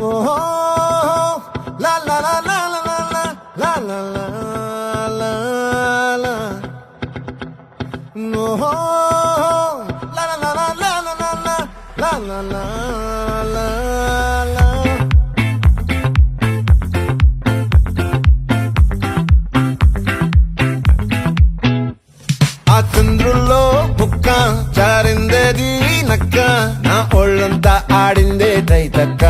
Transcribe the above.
ఓహో లా లా లా లా లా లా లా లా లా లా ఓహో లా లా లా లా లా లా లా లా లా లా లా ఆ చంద్రుల్లో బుక్క జారిందేది నక్క నా ఒళ్ళంతా ఆడిందే తైతక్క